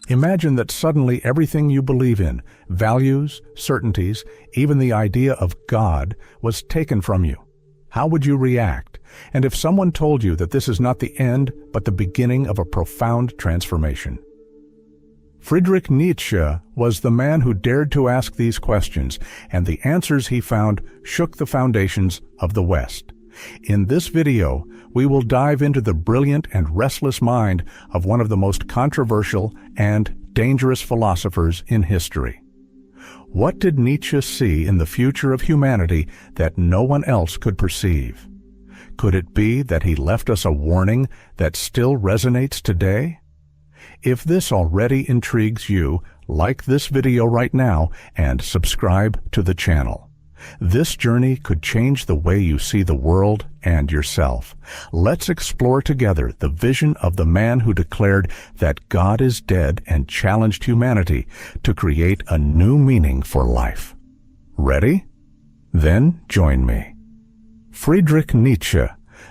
Imagine that suddenly everything you believe in, values, certainties, even the idea of God, was taken from you. How would you react? And if someone told you that this is not the end, but the beginning of a profound transformation? Friedrich Nietzsche was the man who dared to ask these questions, and the answers he found shook the foundations of the West. In this video, we will dive into the brilliant and restless mind of one of the most controversial and dangerous philosophers in history. What did Nietzsche see in the future of humanity that no one else could perceive? Could it be that he left us a warning that still resonates today? If this already intrigues you, like this video right now and subscribe to the channel. This journey could change the way you see the world and yourself. Let's explore together the vision of the man who declared that God is dead and challenged humanity to create a new meaning for life. Ready? Then join me. Friedrich Nietzsche,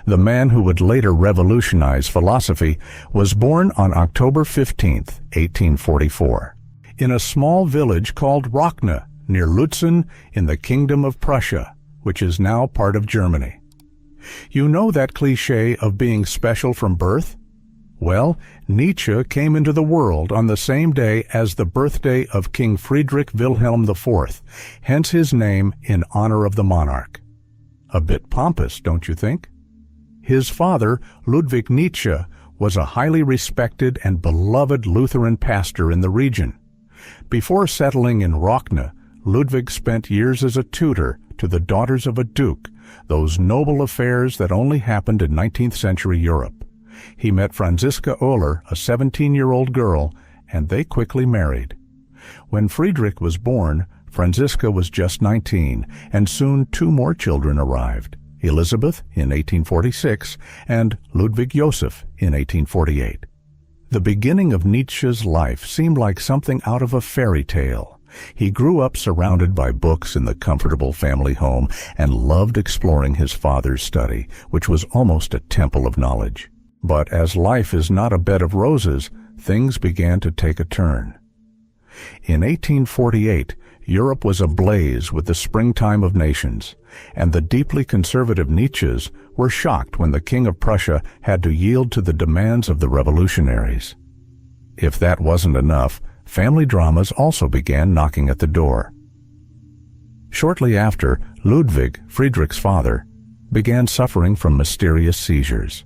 the man who would later revolutionize philosophy, was born on October 15, 1844, in a small village called Rockne, near Lutzen in the Kingdom of Prussia, which is now part of Germany. You know that cliché of being special from birth? Well, Nietzsche came into the world on the same day as the birthday of King Friedrich Wilhelm IV, hence his name in honor of the monarch. A bit pompous, don't you think? His father, Ludwig Nietzsche, was a highly respected and beloved Lutheran pastor in the region. Before settling in Rockne, Ludwig spent years as a tutor to the daughters of a duke, those noble affairs that only happened in 19th century Europe. He met Franziska Oehler, a 17-year-old girl, and they quickly married. When Friedrich was born, Franziska was just 19, and soon two more children arrived, Elizabeth in 1846 and Ludwig Joseph in 1848. The beginning of Nietzsche's life seemed like something out of a fairy tale. He grew up surrounded by books in the comfortable family home and loved exploring his father's study, which was almost a temple of knowledge. But as life is not a bed of roses, things began to take a turn. In 1848, Europe was ablaze with the springtime of nations, and the deeply conservative Nietzsches were shocked when the King of Prussia had to yield to the demands of the revolutionaries. If that wasn't enough, family dramas also began knocking at the door. Shortly after, Ludwig, Friedrich's father, began suffering from mysterious seizures.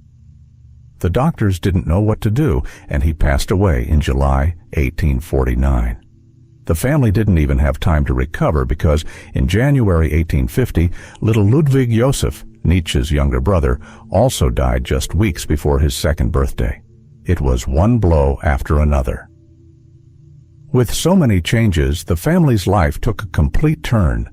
The doctors didn't know what to do, and he passed away in July 1849. The family didn't even have time to recover because in January 1850, little Ludwig Joseph, Nietzsche's younger brother, also died just weeks before his second birthday. It was one blow after another. With so many changes, the family's life took a complete turn.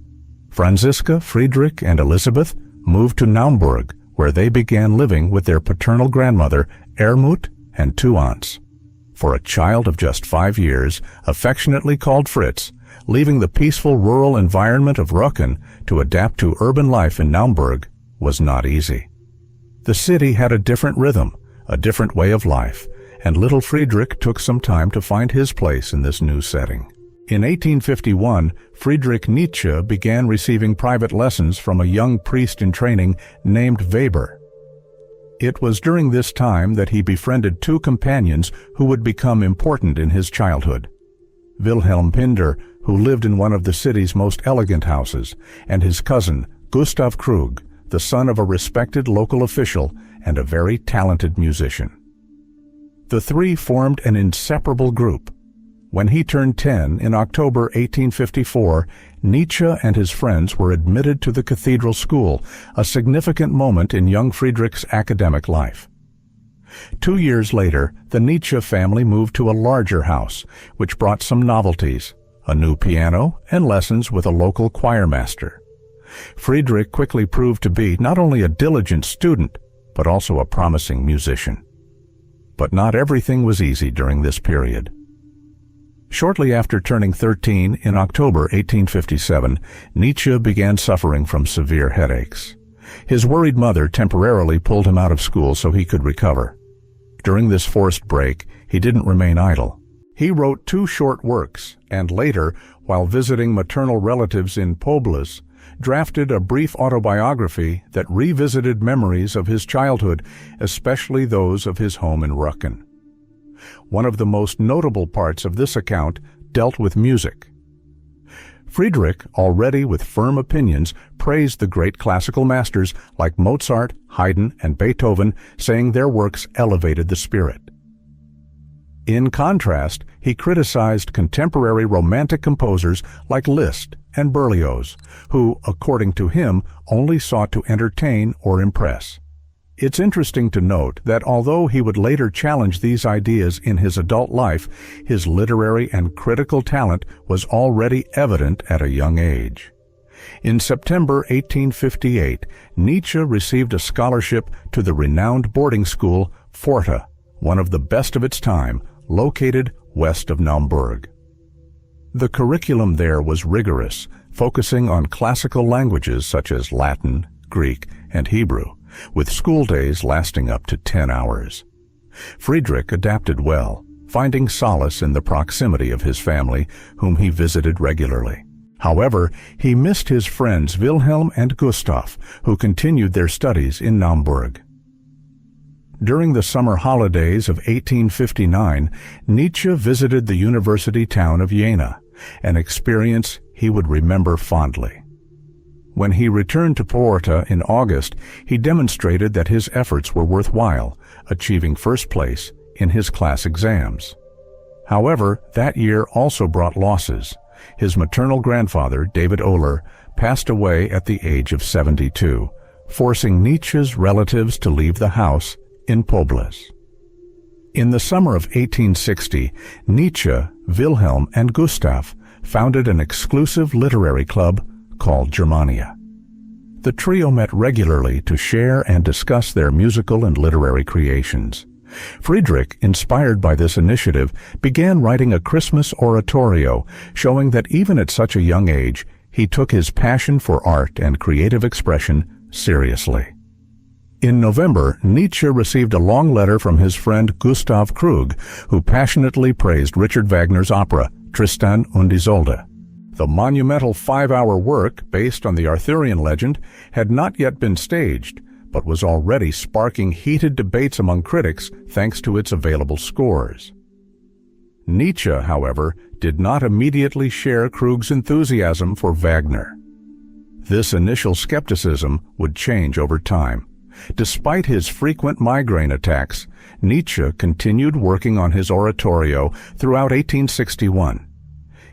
Franziska, Friedrich, and Elizabeth moved to Naumburg, where they began living with their paternal grandmother, Ermut, and two aunts. For a child of just 5 years, affectionately called Fritz, leaving the peaceful rural environment of Rocken to adapt to urban life in Naumburg was not easy. The city had a different rhythm, a different way of life, and little Friedrich took some time to find his place in this new setting. In 1851, Friedrich Nietzsche began receiving private lessons from a young priest in training named Weber. It was during this time that he befriended two companions who would become important in his childhood. Wilhelm Pinder, who lived in one of the city's most elegant houses, and his cousin, Gustav Krug, the son of a respected local official and a very talented musician. The three formed an inseparable group. When he turned 10 in October 1854, Nietzsche and his friends were admitted to the cathedral school, a significant moment in young Friedrich's academic life. 2 years later, the Nietzsche family moved to a larger house, which brought some novelties, a new piano and lessons with a local choir master. Friedrich quickly proved to be not only a diligent student, but also a promising musician. But not everything was easy during this period. Shortly after turning 13 in October 1857, Nietzsche began suffering from severe headaches. His worried mother temporarily pulled him out of school so he could recover. During this forced break, he didn't remain idle. He wrote 2 short works, and later, while visiting maternal relatives in Poblis, drafted a brief autobiography that revisited memories of his childhood, especially those of his home in Rücken. One of the most notable parts of this account dealt with music. Friedrich, already with firm opinions, praised the great classical masters like Mozart, Haydn, and Beethoven, saying their works elevated the spirit. In contrast, he criticized contemporary romantic composers like Liszt and Berlioz, who, according to him, only sought to entertain or impress. It's interesting to note that although he would later challenge these ideas in his adult life, his literary and critical talent was already evident at a young age. In September 1858, Nietzsche received a scholarship to the renowned boarding school Pforta, one of the best of its time, located west of Naumburg. The curriculum there was rigorous, focusing on classical languages such as Latin, Greek, and Hebrew, with school days lasting up to 10 hours. Friedrich adapted well, finding solace in the proximity of his family, whom he visited regularly. However, he missed his friends Wilhelm and Gustav, who continued their studies in Naumburg. During the summer holidays of 1859, Nietzsche visited the university town of Jena, an experience he would remember fondly. When he returned to Pforta in August, he demonstrated that his efforts were worthwhile, achieving first place in his class exams. However, that year also brought losses. His maternal grandfather, David Oehler, passed away at the age of 72, forcing Nietzsche's relatives to leave the house in Poblis. In the summer of 1860, Nietzsche, Wilhelm, and Gustav founded an exclusive literary club called Germania. The trio met regularly to share and discuss their musical and literary creations. Friedrich, inspired by this initiative, began writing a Christmas oratorio, showing that even at such a young age, he took his passion for art and creative expression seriously. In November, Nietzsche received a long letter from his friend Gustav Krug, who passionately praised Richard Wagner's opera, Tristan und Isolde. The monumental 5-hour work, based on the Arthurian legend, had not yet been staged, but was already sparking heated debates among critics thanks to its available scores. Nietzsche, however, did not immediately share Krug's enthusiasm for Wagner. This initial skepticism would change over time. Despite his frequent migraine attacks, Nietzsche continued working on his oratorio throughout 1861.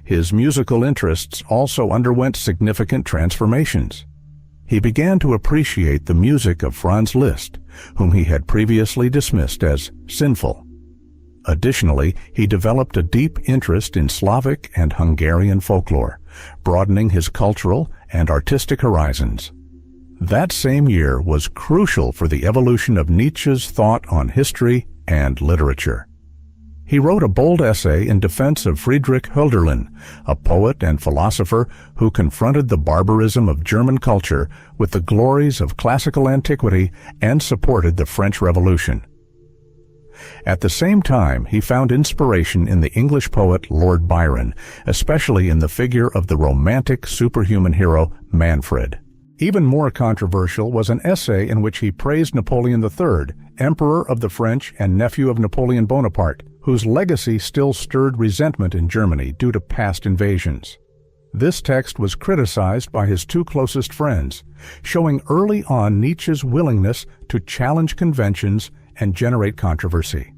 His musical interests also underwent significant transformations. He began to appreciate the music of Franz Liszt, whom he had previously dismissed as sinful. Additionally, he developed a deep interest in Slavic and Hungarian folklore, broadening his cultural and artistic horizons. That same year was crucial for the evolution of Nietzsche's thought on history and literature. He wrote a bold essay in defense of Friedrich Hölderlin, a poet and philosopher who confronted the barbarism of German culture with the glories of classical antiquity and supported the French Revolution. At the same time, he found inspiration in the English poet Lord Byron, especially in the figure of the romantic superhuman hero Manfred. Even more controversial was an essay in which he praised Napoleon III, Emperor of the French and nephew of Napoleon Bonaparte, whose legacy still stirred resentment in Germany due to past invasions. This text was criticized by his 2 closest friends, showing early on Nietzsche's willingness to challenge conventions and generate controversy.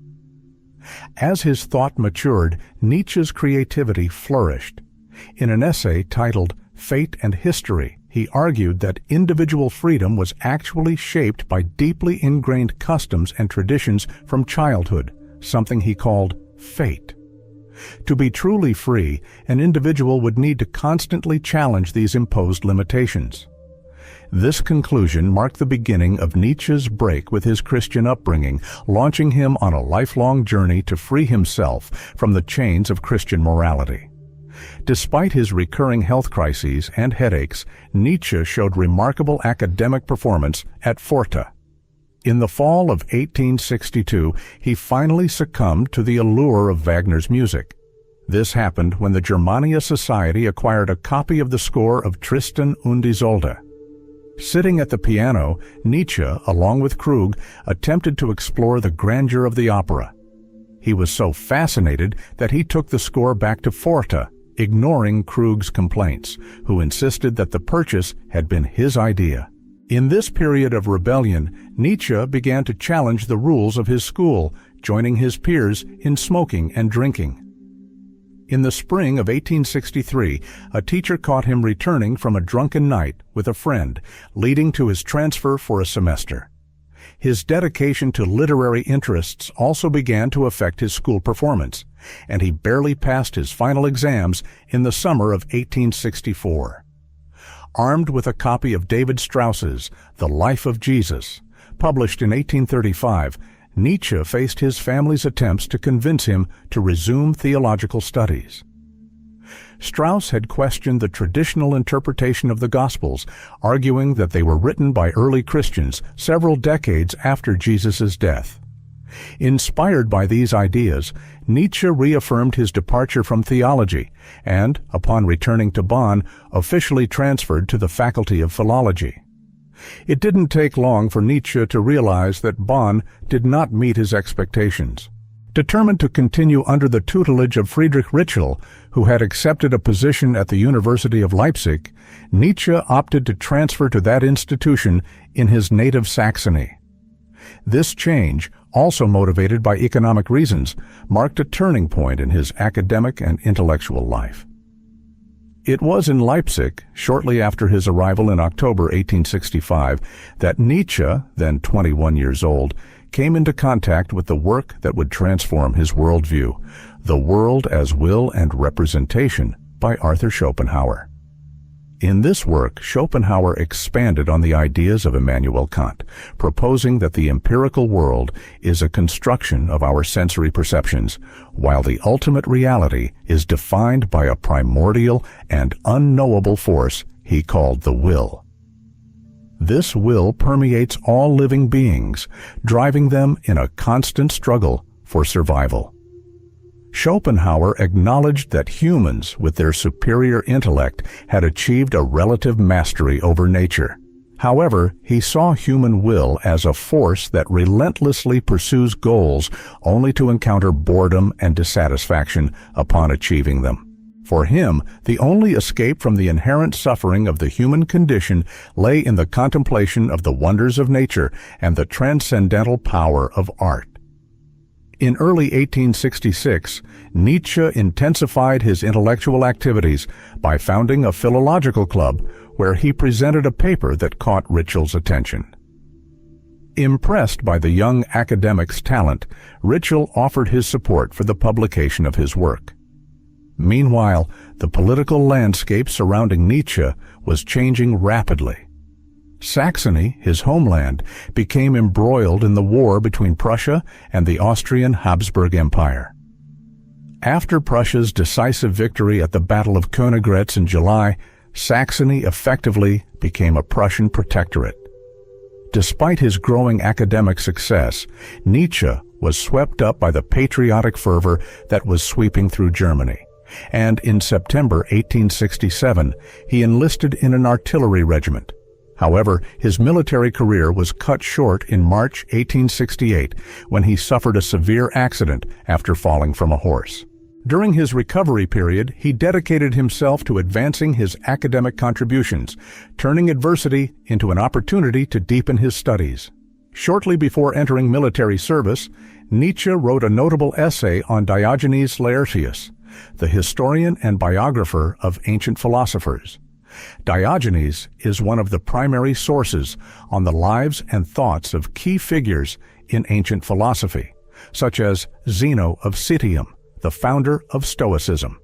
As his thought matured, Nietzsche's creativity flourished. In an essay titled Fate and History, he argued that individual freedom was actually shaped by deeply ingrained customs and traditions from childhood, something he called fate. To be truly free, an individual would need to constantly challenge these imposed limitations. This conclusion marked the beginning of Nietzsche's break with his Christian upbringing, launching him on a lifelong journey to free himself from the chains of Christian morality. Despite his recurring health crises and headaches, Nietzsche showed remarkable academic performance at Pforta. In the fall of 1862, he finally succumbed to the allure of Wagner's music. This happened when the Germania Society acquired a copy of the score of Tristan und Isolde. Sitting at the piano, Nietzsche, along with Krug, attempted to explore the grandeur of the opera. He was so fascinated that he took the score back to Forte, ignoring Krug's complaints, who insisted that the purchase had been his idea. In this period of rebellion, Nietzsche began to challenge the rules of his school, joining his peers in smoking and drinking. In the spring of 1863, a teacher caught him returning from a drunken night with a friend, leading to his transfer for a semester. His dedication to literary interests also began to affect his school performance, and he barely passed his final exams in the summer of 1864. Armed with a copy of David Strauss's The Life of Jesus, published in 1835, Nietzsche faced his family's attempts to convince him to resume theological studies. Strauss had questioned the traditional interpretation of the Gospels, arguing that they were written by early Christians several decades after Jesus' death. Inspired by these ideas, Nietzsche reaffirmed his departure from theology and, upon returning to Bonn, officially transferred to the Faculty of Philology. It didn't take long for Nietzsche to realize that Bonn did not meet his expectations. Determined to continue under the tutelage of Friedrich Nietzsche, who had accepted a position at the University of Leipzig, Nietzsche opted to transfer to that institution in his native Saxony. This change, also motivated by economic reasons, marked a turning point in his academic and intellectual life. It was in Leipzig, shortly after his arrival in October 1865, that Nietzsche, then 21 years old, came into contact with the work that would transform his worldview, The World as Will and Representation by Arthur Schopenhauer. In this work, Schopenhauer expanded on the ideas of Immanuel Kant, proposing that the empirical world is a construction of our sensory perceptions, while the ultimate reality is defined by a primordial and unknowable force he called the will. This will permeates all living beings, driving them in a constant struggle for survival. Schopenhauer acknowledged that humans, with their superior intellect, had achieved a relative mastery over nature. However, he saw human will as a force that relentlessly pursues goals only to encounter boredom and dissatisfaction upon achieving them. For him, the only escape from the inherent suffering of the human condition lay in the contemplation of the wonders of nature and the transcendental power of art. In early 1866, Nietzsche intensified his intellectual activities by founding a philological club where he presented a paper that caught Ritschl's attention. Impressed by the young academic's talent, Ritschl offered his support for the publication of his work. Meanwhile, the political landscape surrounding Nietzsche was changing rapidly. Saxony, his homeland, became embroiled in the war between Prussia and the Austrian Habsburg Empire. After Prussia's decisive victory at the Battle of Königgrätz in July, Saxony effectively became a Prussian protectorate. Despite his growing academic success, Nietzsche was swept up by the patriotic fervor that was sweeping through Germany, and in September 1867 he enlisted in an artillery regiment. However, his military career was cut short in March 1868 when he suffered a severe accident after falling from a horse. During his recovery period, he dedicated himself to advancing his academic contributions, turning adversity into an opportunity to deepen his studies. Shortly before entering military service, Nietzsche wrote a notable essay on Diogenes Laertius, the historian and biographer of ancient philosophers. Diogenes is one of the primary sources on the lives and thoughts of key figures in ancient philosophy, such as Zeno of Citium, the founder of Stoicism.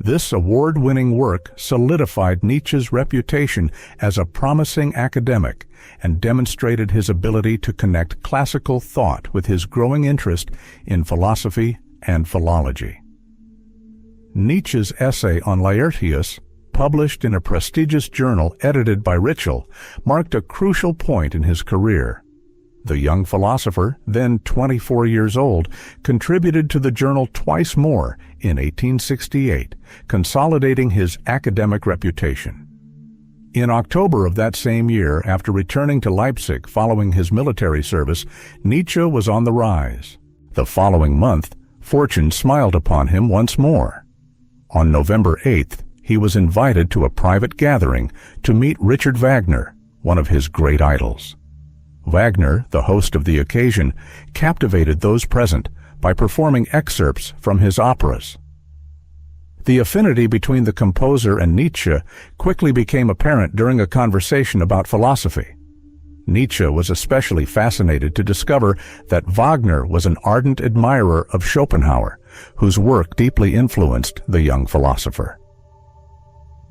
This award-winning work solidified Nietzsche's reputation as a promising academic and demonstrated his ability to connect classical thought with his growing interest in philosophy and philology. Nietzsche's essay on Laertius, published in a prestigious journal edited by Ritschl, marked a crucial point in his career. The young philosopher, then 24 years old, contributed to the journal twice more in 1868, consolidating his academic reputation. In October of that same year, after returning to Leipzig following his military service, Nietzsche was on the rise. The following month, fortune smiled upon him once more. On November 8th, he was invited to a private gathering to meet Richard Wagner, one of his great idols. Wagner, the host of the occasion, captivated those present by performing excerpts from his operas. The affinity between the composer and Nietzsche quickly became apparent during a conversation about philosophy. Nietzsche was especially fascinated to discover that Wagner was an ardent admirer of Schopenhauer, whose work deeply influenced the young philosopher.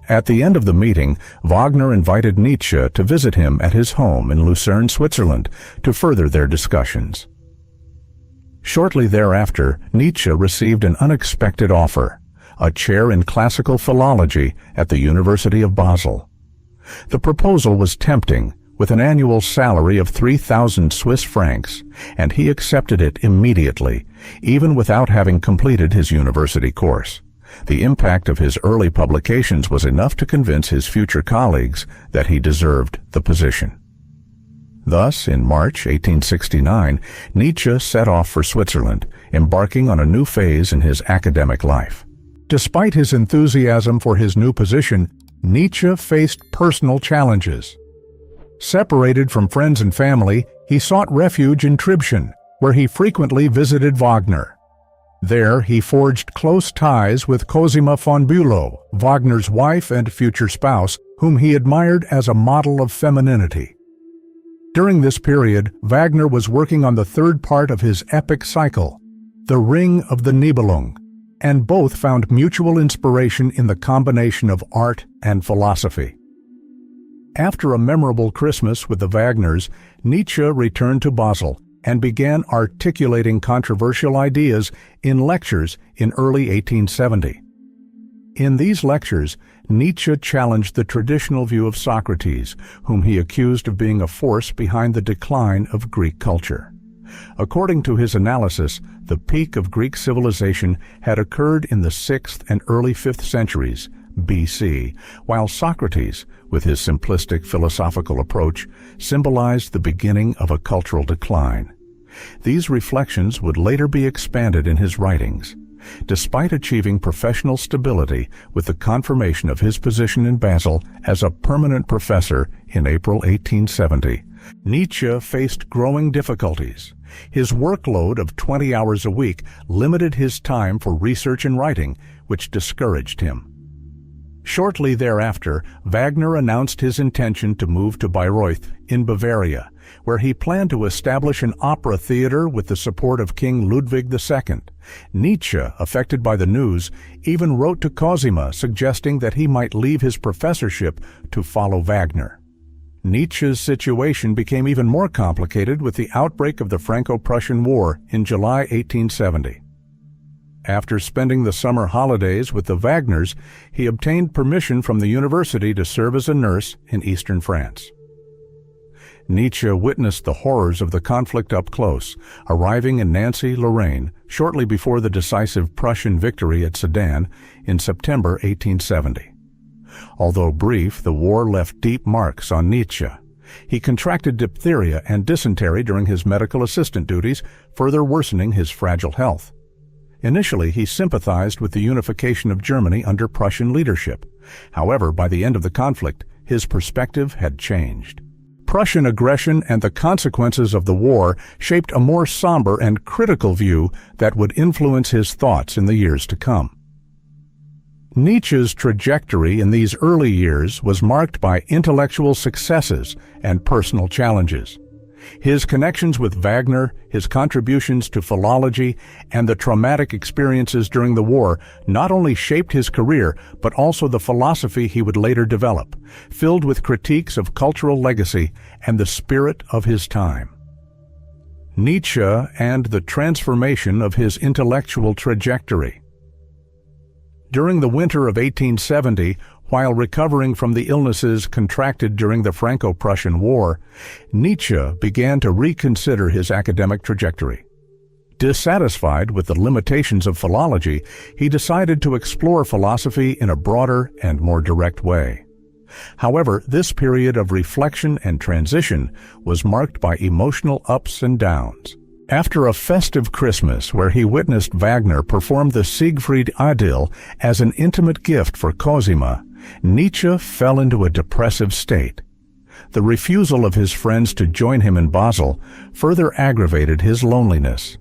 At the end of the meeting, Wagner invited Nietzsche to visit him at his home in Lucerne, Switzerland, to further their discussions. Shortly thereafter, Nietzsche received an unexpected offer, a chair in classical philology at the University of Basel. The proposal was tempting, with an annual salary of 3,000 Swiss francs, and he accepted it immediately, even without having completed his university course. The impact of his early publications was enough to convince his future colleagues that he deserved the position. Thus, in March 1869, Nietzsche set off for Switzerland, embarking on a new phase in his academic life. Despite his enthusiasm for his new position, Nietzsche faced personal challenges. Separated from friends and family, he sought refuge in Tribschen, where he frequently visited Wagner. There, he forged close ties with Cosima von Bülow, Wagner's wife and future spouse, whom he admired as a model of femininity. During this period, Wagner was working on the third part of his epic cycle, The Ring of the Nibelung, and both found mutual inspiration in the combination of art and philosophy. After a memorable Christmas with the Wagners, Nietzsche returned to Basel and began articulating controversial ideas in lectures in early 1870. In these lectures, Nietzsche challenged the traditional view of Socrates, whom he accused of being a force behind the decline of Greek culture. According to his analysis, the peak of Greek civilization had occurred in the 6th and early 5th centuries, BC, while Socrates, with his simplistic philosophical approach, symbolized the beginning of a cultural decline. These reflections would later be expanded in his writings. Despite achieving professional stability with the confirmation of his position in Basel as a permanent professor in April 1870, Nietzsche faced growing difficulties. His workload of 20 hours a week limited his time for research and writing, which discouraged him. Shortly thereafter, Wagner announced his intention to move to Bayreuth in Bavaria, where he planned to establish an opera theater with the support of King Ludwig II. Nietzsche, affected by the news, even wrote to Cosima suggesting that he might leave his professorship to follow Wagner. Nietzsche's situation became even more complicated with the outbreak of the Franco-Prussian War in July 1870. After spending the summer holidays with the Wagners, he obtained permission from the university to serve as a nurse in eastern France. Nietzsche witnessed the horrors of the conflict up close, arriving in Nancy, Lorraine, shortly before the decisive Prussian victory at Sedan in September 1870. Although brief, the war left deep marks on Nietzsche. He contracted diphtheria and dysentery during his medical assistant duties, further worsening his fragile health. Initially, he sympathized with the unification of Germany under Prussian leadership. However, by the end of the conflict, his perspective had changed. Prussian aggression and the consequences of the war shaped a more somber and critical view that would influence his thoughts in the years to come. Nietzsche's trajectory in these early years was marked by intellectual successes and personal challenges. His connections with Wagner, his contributions to philology, and the traumatic experiences during the war not only shaped his career, but also the philosophy he would later develop, filled with critiques of cultural legacy and the spirit of his time. Nietzsche and the transformation of his intellectual trajectory. During the winter of 1870, While recovering from the illnesses contracted during the Franco-Prussian War, Nietzsche began to reconsider his academic trajectory. Dissatisfied with the limitations of philology, he decided to explore philosophy in a broader and more direct way. However, this period of reflection and transition was marked by emotional ups and downs. After a festive Christmas where he witnessed Wagner perform the Siegfried Idyll as an intimate gift for Cosima, Nietzsche fell into a depressive state. The refusal of his friends to join him in Basel further aggravated his loneliness.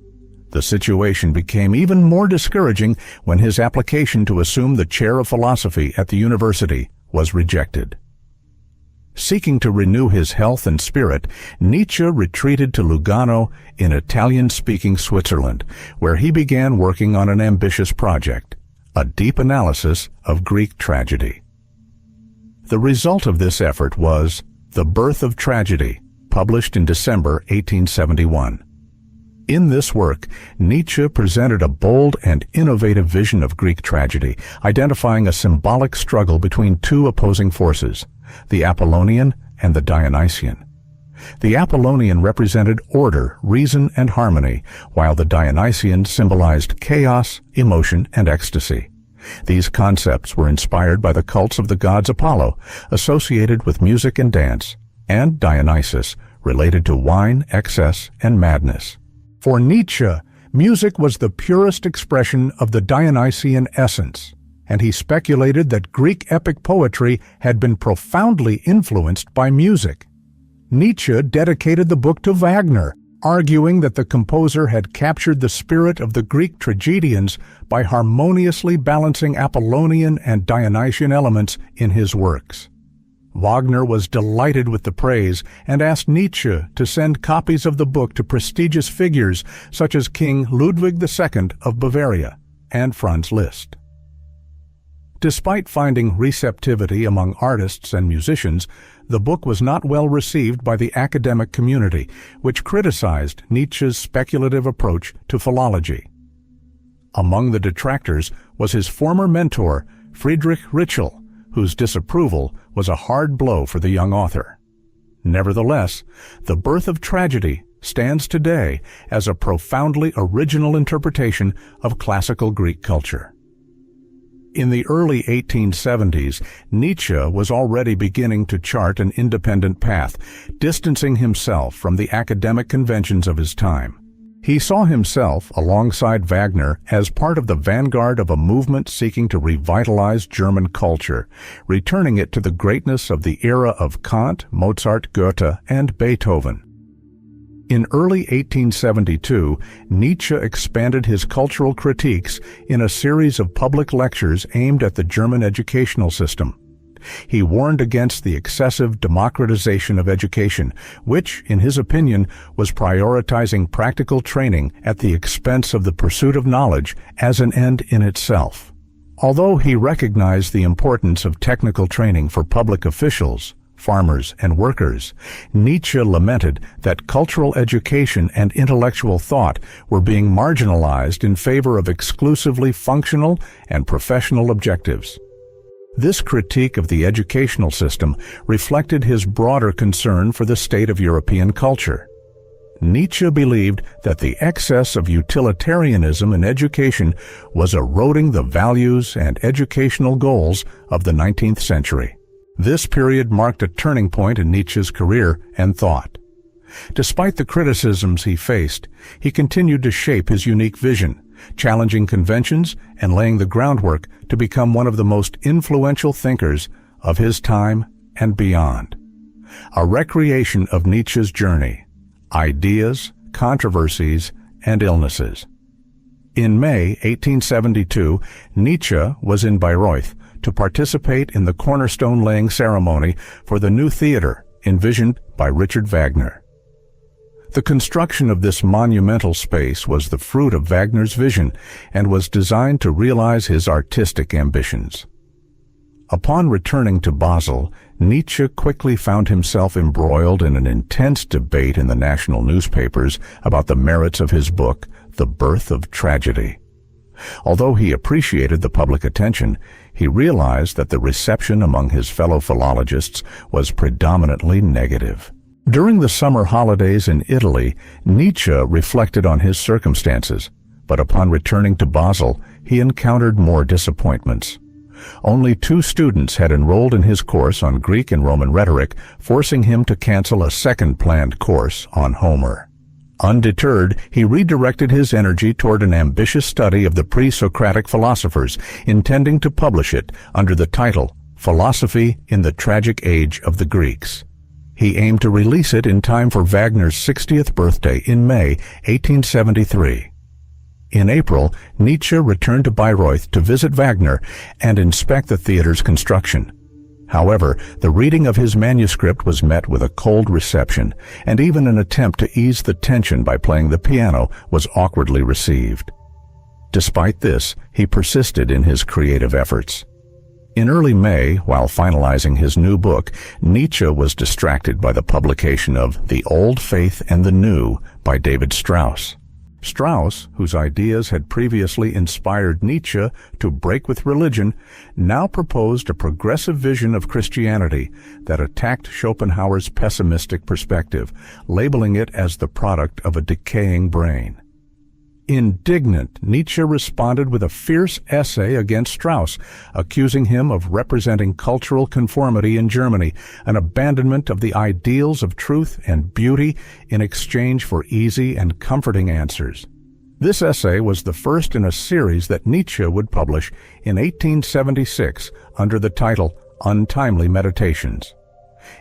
The situation became even more discouraging when his application to assume the chair of philosophy at the university was rejected. Seeking to renew his health and spirit, Nietzsche retreated to Lugano in Italian-speaking Switzerland, where he began working on an ambitious project, a deep analysis of Greek tragedy. The result of this effort was The Birth of Tragedy, published in December 1871. In this work, Nietzsche presented a bold and innovative vision of Greek tragedy, identifying a symbolic struggle between two opposing forces, the Apollonian and the Dionysian. The Apollonian represented order, reason, and harmony, while the Dionysian symbolized chaos, emotion, and ecstasy. These concepts were inspired by the cults of the gods Apollo, associated with music and dance, and Dionysus, related to wine, excess, and madness. For Nietzsche, music was the purest expression of the Dionysian essence, and he speculated that Greek epic poetry had been profoundly influenced by music. Nietzsche dedicated the book to Wagner, arguing that the composer had captured the spirit of the Greek tragedians by harmoniously balancing Apollonian and Dionysian elements in his works. Wagner was delighted with the praise and asked Nietzsche to send copies of the book to prestigious figures such as King Ludwig II of Bavaria and Franz Liszt. Despite finding receptivity among artists and musicians, the book was not well received by the academic community, which criticized Nietzsche's speculative approach to philology. Among the detractors was his former mentor, Friedrich Nietzsche, whose disapproval was a hard blow for the young author. Nevertheless, The Birth of Tragedy stands today as a profoundly original interpretation of classical Greek culture. In the early 1870s, Nietzsche was already beginning to chart an independent path, distancing himself from the academic conventions of his time. He saw himself, alongside Wagner, as part of the vanguard of a movement seeking to revitalize German culture, returning it to the greatness of the era of Kant, Mozart, Goethe, and Beethoven. In early 1872, Nietzsche expanded his cultural critiques in a series of public lectures aimed at the German educational system. He warned against the excessive democratization of education, which, in his opinion, was prioritizing practical training at the expense of the pursuit of knowledge as an end in itself. Although he recognized the importance of technical training for public officials, farmers, and workers, Nietzsche lamented that cultural education and intellectual thought were being marginalized in favor of exclusively functional and professional objectives. This critique of the educational system reflected his broader concern for the state of European culture. Nietzsche believed that the excess of utilitarianism in education was eroding the values and educational goals of the 19th century. This period marked a turning point in Nietzsche's career and thought. Despite the criticisms he faced, he continued to shape his unique vision, challenging conventions and laying the groundwork to become one of the most influential thinkers of his time and beyond. A recreation of Nietzsche's journey, ideas, controversies, and illnesses. In May 1872, Nietzsche was in Bayreuth to participate in the cornerstone-laying ceremony for the new theater envisioned by Richard Wagner. The construction of this monumental space was the fruit of Wagner's vision and was designed to realize his artistic ambitions. Upon returning to Basel, Nietzsche quickly found himself embroiled in an intense debate in the national newspapers about the merits of his book, The Birth of Tragedy. Although he appreciated the public attention, he realized that the reception among his fellow philologists was predominantly negative. During the summer holidays in Italy, Nietzsche reflected on his circumstances, but upon returning to Basel, he encountered more disappointments. Only 2 students had enrolled in his course on Greek and Roman rhetoric, forcing him to cancel a second planned course on Homer. Undeterred, he redirected his energy toward an ambitious study of the pre-Socratic philosophers, intending to publish it under the title Philosophy in the Tragic Age of the Greeks. He aimed to release it in time for Wagner's 60th birthday in May 1873. In April, Nietzsche returned to Bayreuth to visit Wagner and inspect the theater's construction. However, the reading of his manuscript was met with a cold reception, and even an attempt to ease the tension by playing the piano was awkwardly received. Despite this, he persisted in his creative efforts. In early May, while finalizing his new book, Nietzsche was distracted by the publication of The Old Faith and the New by David Strauss. Strauss, whose ideas had previously inspired Nietzsche to break with religion, now proposed a progressive vision of Christianity that attacked Schopenhauer's pessimistic perspective, labeling it as the product of a decaying brain. Indignant, Nietzsche responded with a fierce essay against Strauss, accusing him of representing cultural conformity in Germany, an abandonment of the ideals of truth and beauty in exchange for easy and comforting answers. This essay was the first in a series that Nietzsche would publish in 1876 under the title Untimely Meditations.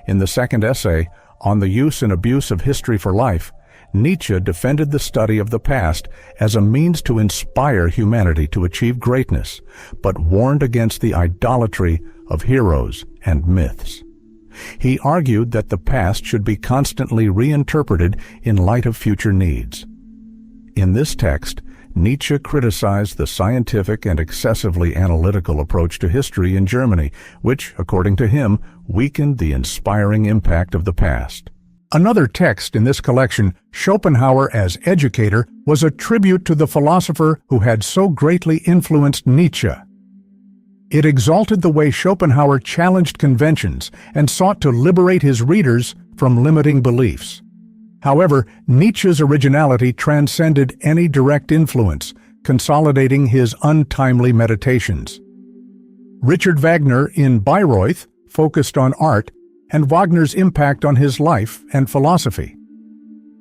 In the second essay, On the Use and Abuse of History for Life, Nietzsche defended the study of the past as a means to inspire humanity to achieve greatness, but warned against the idolatry of heroes and myths. He argued that the past should be constantly reinterpreted in light of future needs. In this text, Nietzsche criticized the scientific and excessively analytical approach to history in Germany, which, according to him, weakened the inspiring impact of the past. Another text in this collection, Schopenhauer as Educator, was a tribute to the philosopher who had so greatly influenced Nietzsche. It exalted the way Schopenhauer challenged conventions and sought to liberate his readers from limiting beliefs. However, Nietzsche's originality transcended any direct influence, consolidating his untimely meditations. Richard Wagner in Bayreuth focused on art and Wagner's impact on his life and philosophy.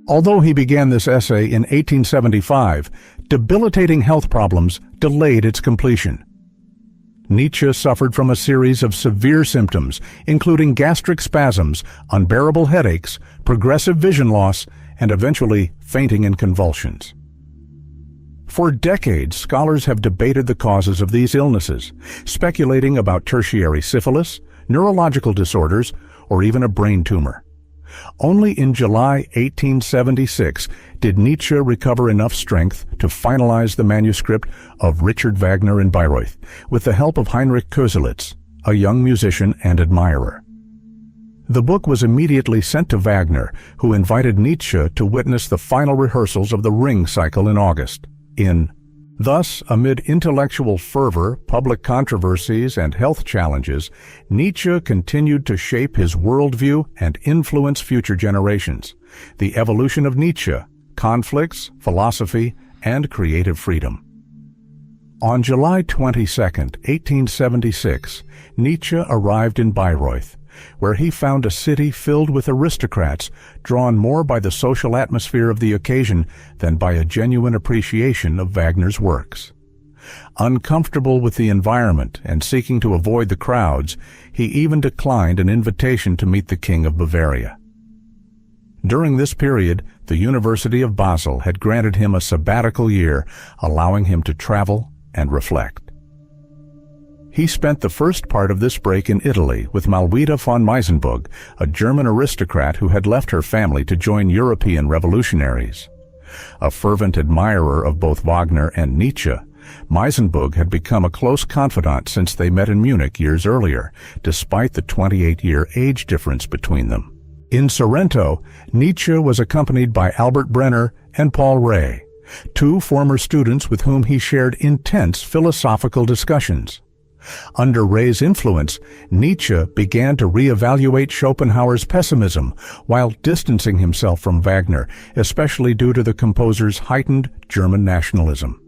Although he began this essay in 1875, debilitating health problems delayed its completion. Nietzsche suffered from a series of severe symptoms, including gastric spasms, unbearable headaches, progressive vision loss, and eventually fainting and convulsions. For decades, scholars have debated the causes of these illnesses, speculating about tertiary syphilis, neurological disorders, or even a brain tumor. Only in July 1876 did Nietzsche recover enough strength to finalize the manuscript of Richard Wagner in Bayreuth, with the help of Heinrich Koselitz, a young musician and admirer. The book was immediately sent to Wagner, who invited Nietzsche to witness the final rehearsals of the Ring cycle in August. Thus, amid intellectual fervor, public controversies, and health challenges, Nietzsche continued to shape his worldview and influence future generations. The Evolution of Nietzsche, Conflicts, Philosophy, and Creative Freedom. On July 22, 1876, Nietzsche arrived in Bayreuth, where he found a city filled with aristocrats drawn more by the social atmosphere of the occasion than by a genuine appreciation of Wagner's works. Uncomfortable with the environment and seeking to avoid the crowds, he even declined an invitation to meet the King of Bavaria. During this period, the University of Basel had granted him a sabbatical year, allowing him to travel and reflect. He spent the first part of this break in Italy with Malwida von Meisenburg, a German aristocrat who had left her family to join European revolutionaries. A fervent admirer of both Wagner and Nietzsche, Meisenburg had become a close confidant since they met in Munich years earlier, despite the 28-year age difference between them. In Sorrento, Nietzsche was accompanied by Albert Brenner and Paul Rée. two former students with whom he shared intense philosophical discussions. Under Ray's influence, Nietzsche began to reevaluate Schopenhauer's pessimism while distancing himself from Wagner, especially due to the composer's heightened German nationalism.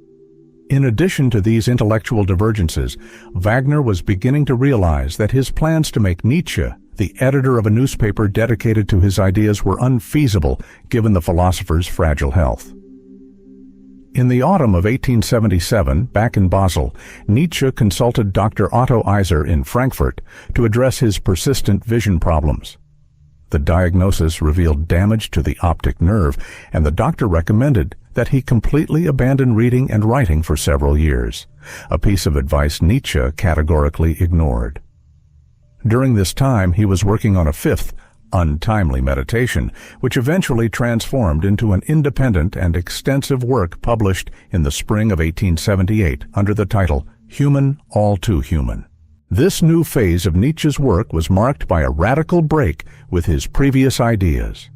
In addition to these intellectual divergences, Wagner was beginning to realize that his plans to make Nietzsche the editor of a newspaper dedicated to his ideas were unfeasible given the philosopher's fragile health. In the autumn of 1877, back in Basel, Nietzsche consulted Dr. Otto Iser in Frankfurt to address his persistent vision problems. The diagnosis revealed damage to the optic nerve, and the doctor recommended that he completely abandon reading and writing for several years, a piece of advice Nietzsche categorically ignored. During this time, he was working on a fifth, untimely meditation, which eventually transformed into an independent and extensive work published in the spring of 1878 under the title Human, All Too Human. This new phase of Nietzsche's work was marked by a radical break with his previous ideas.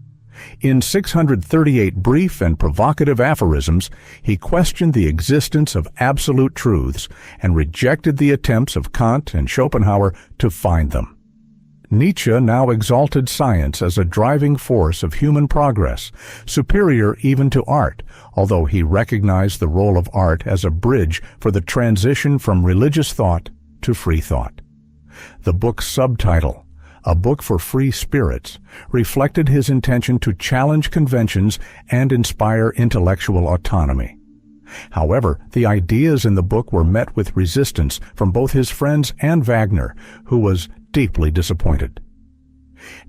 In 638 brief and provocative aphorisms, he questioned the existence of absolute truths and rejected the attempts of Kant and Schopenhauer to find them. Nietzsche now exalted science as a driving force of human progress, superior even to art, although he recognized the role of art as a bridge for the transition from religious thought to free thought. The book's subtitle, A Book for Free Spirits, reflected his intention to challenge conventions and inspire intellectual autonomy. However, the ideas in the book were met with resistance from both his friends and Wagner, who was deeply disappointed.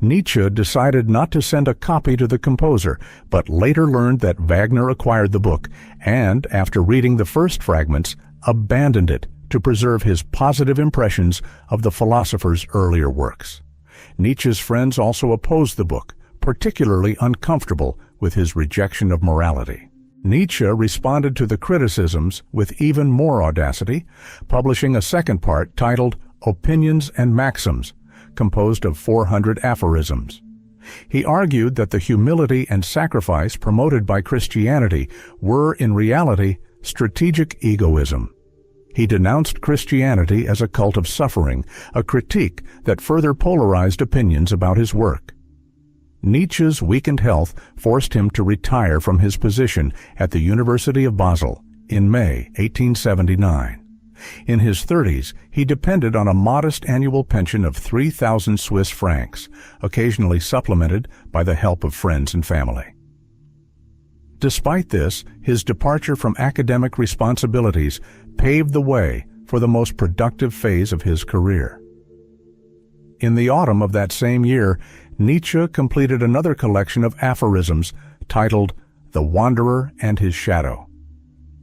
Nietzsche decided not to send a copy to the composer, but later learned that Wagner acquired the book and, after reading the first fragments, abandoned it to preserve his positive impressions of the philosopher's earlier works. Nietzsche's friends also opposed the book, particularly uncomfortable with his rejection of morality. Nietzsche responded to the criticisms with even more audacity, publishing a second part titled Opinions and Maxims, composed of 400 aphorisms. He argued that the humility and sacrifice promoted by Christianity were, in reality, strategic egoism. He denounced Christianity as a cult of suffering, a critique that further polarized opinions about his work. Nietzsche's weakened health forced him to retire from his position at the University of Basel in May 1879. In his 30s, he depended on a modest annual pension of 3,000 Swiss francs, occasionally supplemented by the help of friends and family. Despite this, his departure from academic responsibilities paved the way for the most productive phase of his career. In the autumn of that same year, Nietzsche completed another collection of aphorisms titled The Wanderer and His Shadow.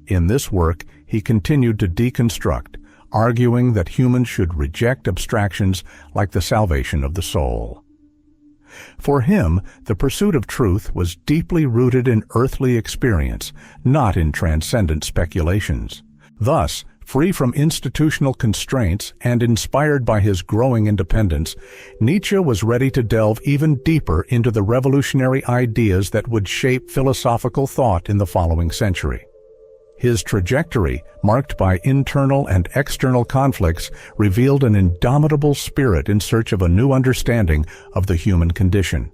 In this work, he continued to deconstruct, arguing that humans should reject abstractions like the salvation of the soul. For him, the pursuit of truth was deeply rooted in earthly experience, not in transcendent speculations. Thus, free from institutional constraints and inspired by his growing independence, Nietzsche was ready to delve even deeper into the revolutionary ideas that would shape philosophical thought in the following century. His trajectory, marked by internal and external conflicts, revealed an indomitable spirit in search of a new understanding of the human condition.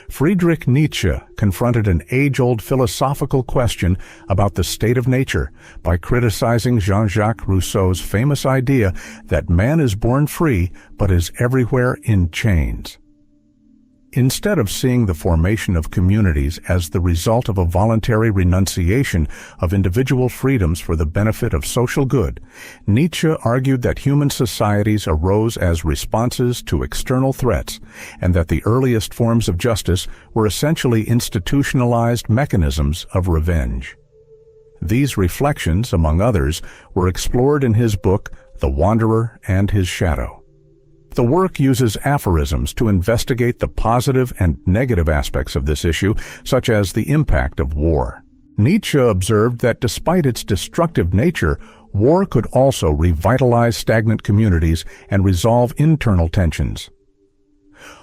Friedrich Nietzsche confronted an age-old philosophical question about the state of nature by criticizing Jean-Jacques Rousseau's famous idea that man is born free but is everywhere in chains. Instead of seeing the formation of communities as the result of a voluntary renunciation of individual freedoms for the benefit of social good, Nietzsche argued that human societies arose as responses to external threats, and that the earliest forms of justice were essentially institutionalized mechanisms of revenge. These reflections, among others, were explored in his book, The Wanderer and His Shadow. The work uses aphorisms to investigate the positive and negative aspects of this issue, such as the impact of war. Nietzsche observed that despite its destructive nature, war could also revitalize stagnant communities and resolve internal tensions.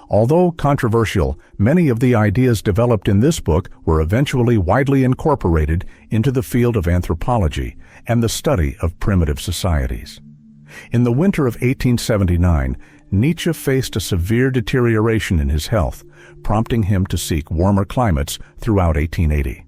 Although controversial, many of the ideas developed in this book were eventually widely incorporated into the field of anthropology and the study of primitive societies. In the winter of 1879, Nietzsche faced a severe deterioration in his health, prompting him to seek warmer climates throughout 1880.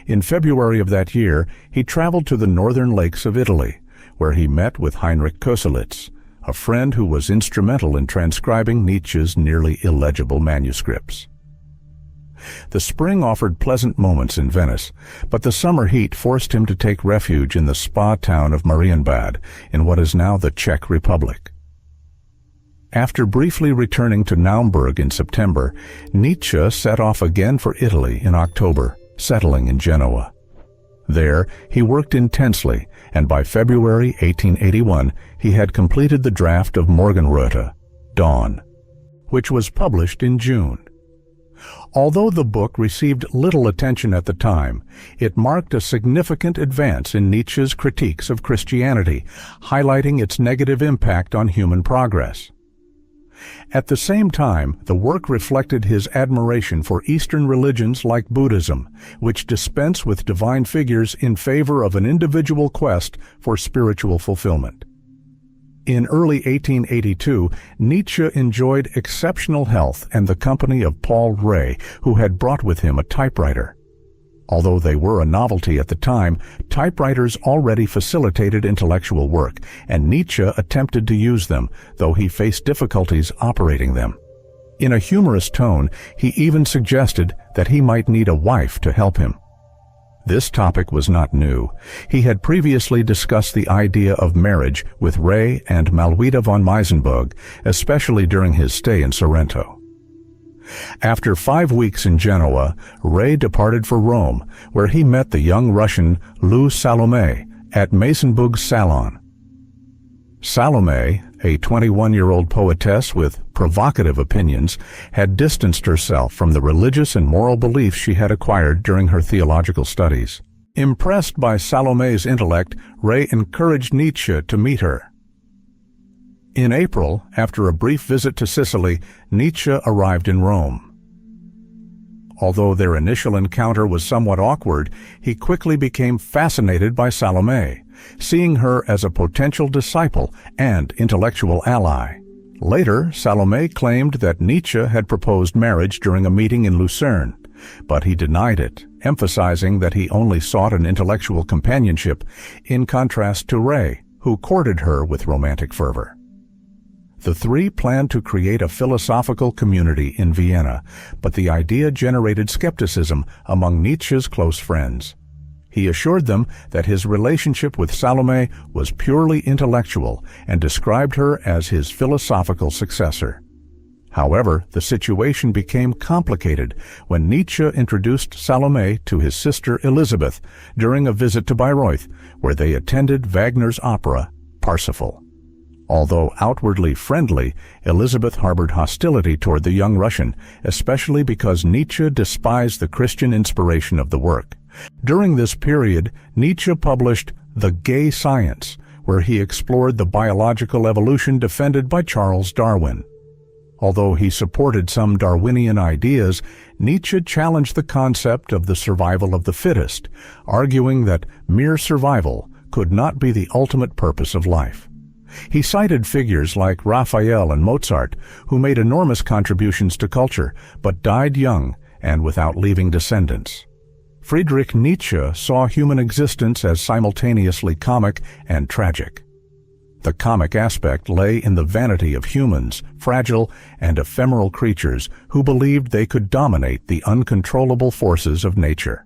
In February of that year, he traveled to the northern lakes of Italy, where he met with Heinrich Koselleck, a friend who was instrumental in transcribing Nietzsche's nearly illegible manuscripts. The spring offered pleasant moments in Venice, but the summer heat forced him to take refuge in the spa town of Marienbad in what is now the Czech Republic. After briefly returning to Naumburg in September, Nietzsche set off again for Italy in October, settling in Genoa. There, he worked intensely, and by February 1881, he had completed the draft of Morgenröte, Dawn, which was published in June. Although the book received little attention at the time, it marked a significant advance in Nietzsche's critiques of Christianity, highlighting its negative impact on human progress. At the same time, the work reflected his admiration for Eastern religions like Buddhism, which dispense with divine figures in favor of an individual quest for spiritual fulfillment. In early 1882, Nietzsche enjoyed exceptional health and the company of Paul Rée, who had brought with him a typewriter. Although they were a novelty at the time, typewriters already facilitated intellectual work, and Nietzsche attempted to use them, though he faced difficulties operating them. In a humorous tone, he even suggested that he might need a wife to help him. This topic was not new. He had previously discussed the idea of marriage with Rée and Malwida von Meisenberg, especially during his stay in Sorrento. After 5 weeks in Genoa, Rée departed for Rome, where he met the young Russian Lou Salome at Massenbug's salon. Salome, a 21-year-old poetess with provocative opinions, had distanced herself from the religious and moral beliefs she had acquired during her theological studies. Impressed by Salome's intellect, Rée encouraged Nietzsche to meet her. In April, after a brief visit to Sicily, Nietzsche arrived in Rome. Although their initial encounter was somewhat awkward, he quickly became fascinated by Salome, seeing her as a potential disciple and intellectual ally. Later, Salome claimed that Nietzsche had proposed marriage during a meeting in Lucerne, but he denied it, emphasizing that he only sought an intellectual companionship, in contrast to Rée, who courted her with romantic fervor. The three planned to create a philosophical community in Vienna, but the idea generated skepticism among Nietzsche's close friends. He assured them that his relationship with Salome was purely intellectual and described her as his philosophical successor. However, the situation became complicated when Nietzsche introduced Salome to his sister Elizabeth during a visit to Bayreuth, where they attended Wagner's opera, Parsifal. Although outwardly friendly, Elizabeth harbored hostility toward the young Russian, especially because Nietzsche despised the Christian inspiration of the work. During this period, Nietzsche published The Gay Science, where he explored the biological evolution defended by Charles Darwin. Although he supported some Darwinian ideas, Nietzsche challenged the concept of the survival of the fittest, arguing that mere survival could not be the ultimate purpose of life. He cited figures like Raphael and Mozart, who made enormous contributions to culture, but died young and without leaving descendants. Friedrich Nietzsche saw human existence as simultaneously comic and tragic. The comic aspect lay in the vanity of humans, fragile and ephemeral creatures who believed they could dominate the uncontrollable forces of nature.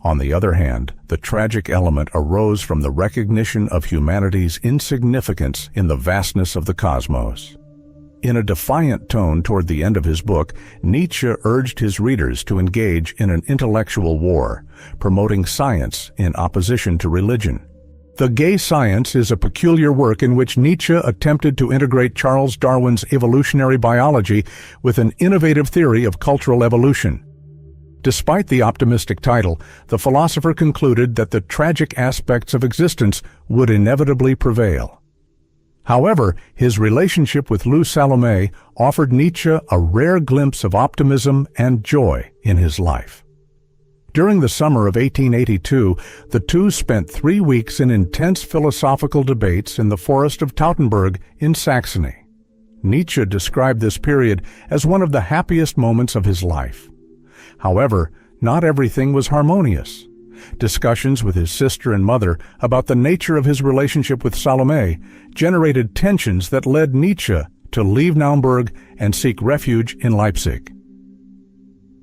On the other hand, the tragic element arose from the recognition of humanity's insignificance in the vastness of the cosmos. In a defiant tone toward the end of his book, Nietzsche urged his readers to engage in an intellectual war, promoting science in opposition to religion. The Gay Science is a peculiar work in which Nietzsche attempted to integrate Charles Darwin's evolutionary biology with an innovative theory of cultural evolution. Despite the optimistic title, the philosopher concluded that the tragic aspects of existence would inevitably prevail. However, his relationship with Lou Salome offered Nietzsche a rare glimpse of optimism and joy in his life. During the summer of 1882, the two spent 3 weeks in intense philosophical debates in the forest of Teutoburg in Saxony. Nietzsche described this period as one of the happiest moments of his life. However, not everything was harmonious. Discussions with his sister and mother about the nature of his relationship with Salome generated tensions that led Nietzsche to leave Naumburg and seek refuge in Leipzig.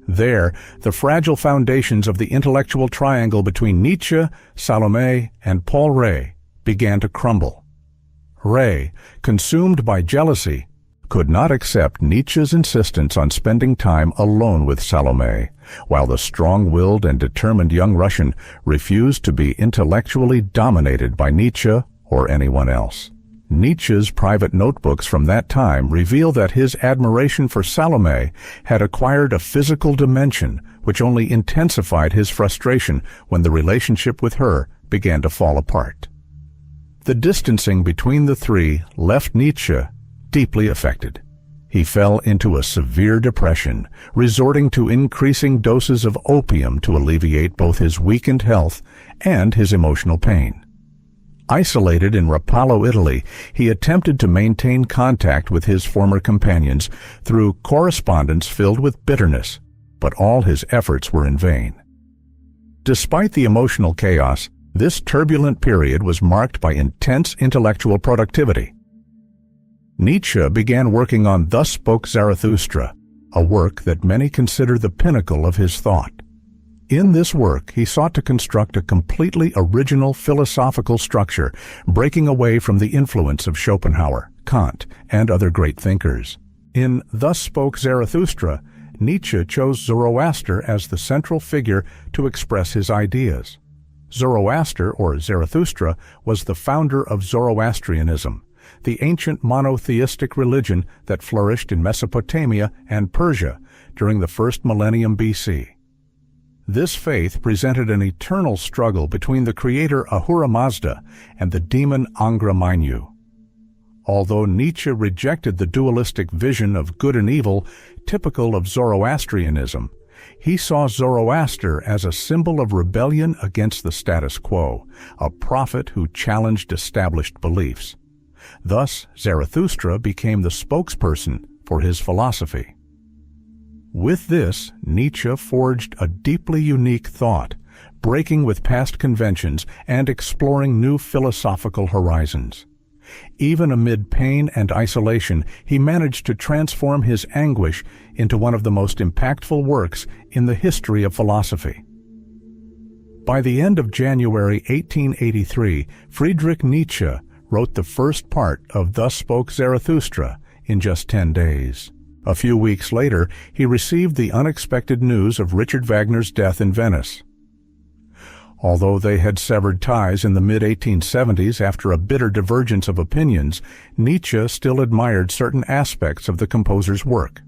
There, the fragile foundations of the intellectual triangle between Nietzsche, Salome, and Paul Rée began to crumble. Rée, consumed by jealousy, could not accept Nietzsche's insistence on spending time alone with Salome, while the strong-willed and determined young Russian refused to be intellectually dominated by Nietzsche or anyone else. Nietzsche's private notebooks from that time reveal that his admiration for Salome had acquired a physical dimension which only intensified his frustration when the relationship with her began to fall apart. The distancing between the three left Nietzsche deeply affected. He fell into a severe depression, resorting to increasing doses of opium to alleviate both his weakened health and his emotional pain. Isolated in Rapallo, Italy, he attempted to maintain contact with his former companions through correspondence filled with bitterness, but all his efforts were in vain. Despite the emotional chaos, this turbulent period was marked by intense intellectual productivity. Nietzsche began working on Thus Spoke Zarathustra, a work that many consider the pinnacle of his thought. In this work, he sought to construct a completely original philosophical structure, breaking away from the influence of Schopenhauer, Kant, and other great thinkers. In Thus Spoke Zarathustra, Nietzsche chose Zoroaster as the central figure to express his ideas. Zoroaster, or Zarathustra, was the founder of Zoroastrianism, the ancient monotheistic religion that flourished in Mesopotamia and Persia during the first millennium BC. This faith presented an eternal struggle between the creator Ahura Mazda and the demon Angra Mainyu. Although Nietzsche rejected the dualistic vision of good and evil typical of Zoroastrianism, he saw Zoroaster as a symbol of rebellion against the status quo, a prophet who challenged established beliefs. Thus, Zarathustra became the spokesperson for his philosophy. With this, Nietzsche forged a deeply unique thought, breaking with past conventions and exploring new philosophical horizons. Even amid pain and isolation, he managed to transform his anguish into one of the most impactful works in the history of philosophy. By the end of January 1883, Friedrich Nietzsche wrote the first part of Thus Spoke Zarathustra in just 10 days. A few weeks later, he received the unexpected news of Richard Wagner's death in Venice. Although they had severed ties in the mid-1870s after a bitter divergence of opinions, Nietzsche still admired certain aspects of the composer's work.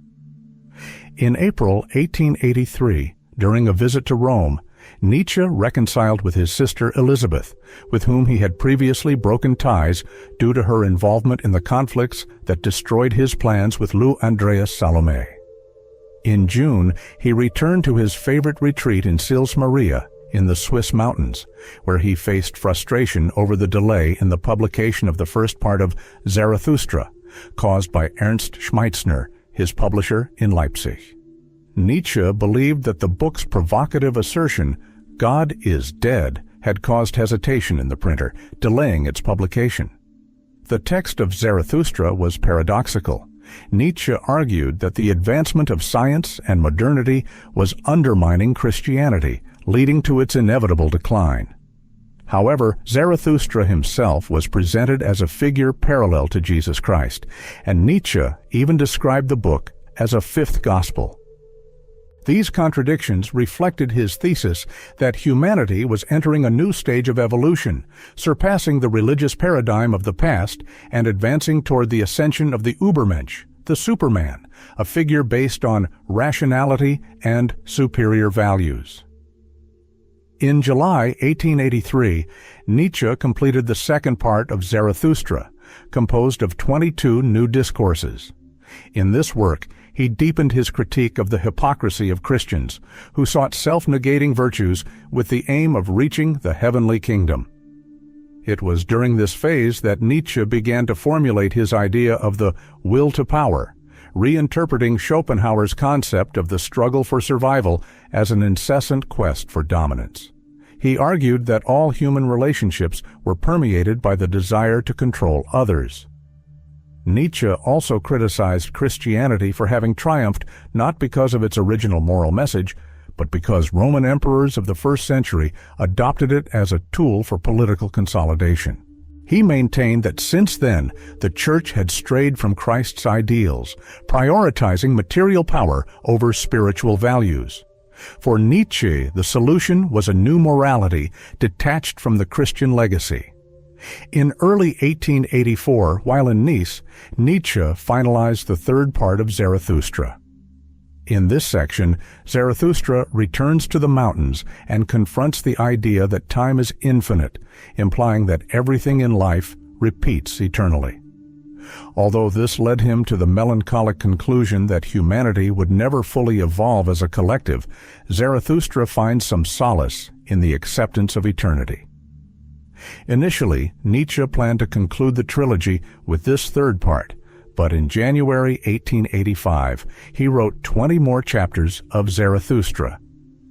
In April 1883, during a visit to Rome, Nietzsche reconciled with his sister Elizabeth, with whom he had previously broken ties due to her involvement in the conflicts that destroyed his plans with Lou Andreas Salome. In June, he returned to his favorite retreat in Sils Maria in the Swiss mountains, where he faced frustration over the delay in the publication of the first part of Zarathustra, caused by Ernst Schmeitzner, his publisher in Leipzig. Nietzsche believed that the book's provocative assertion, "God is dead," had caused hesitation in the printer, delaying its publication. The text of Zarathustra was paradoxical. Nietzsche argued that the advancement of science and modernity was undermining Christianity, leading to its inevitable decline. However, Zarathustra himself was presented as a figure parallel to Jesus Christ, and Nietzsche even described the book as a fifth gospel. These contradictions reflected his thesis that humanity was entering a new stage of evolution, surpassing the religious paradigm of the past and advancing toward the ascension of the Übermensch, the Superman, a figure based on rationality and superior values. In July 1883, Nietzsche completed the second part of Zarathustra, composed of 22 new discourses. In this work, he deepened his critique of the hypocrisy of Christians, who sought self-negating virtues with the aim of reaching the heavenly kingdom. It was during this phase that Nietzsche began to formulate his idea of the will to power, reinterpreting Schopenhauer's concept of the struggle for survival as an incessant quest for dominance. He argued that all human relationships were permeated by the desire to control others. Nietzsche also criticized Christianity for having triumphed not because of its original moral message, but because Roman emperors of the first century adopted it as a tool for political consolidation. He maintained that since then, the Church had strayed from Christ's ideals, prioritizing material power over spiritual values. For Nietzsche, the solution was a new morality detached from the Christian legacy. In early 1884, while in Nice, Nietzsche finalized the third part of Zarathustra. In this section, Zarathustra returns to the mountains and confronts the idea that time is infinite, implying that everything in life repeats eternally. Although this led him to the melancholic conclusion that humanity would never fully evolve as a collective, Zarathustra finds some solace in the acceptance of eternity. Initially, Nietzsche planned to conclude the trilogy with this third part, but in January 1885, he wrote 20 more chapters of Zarathustra.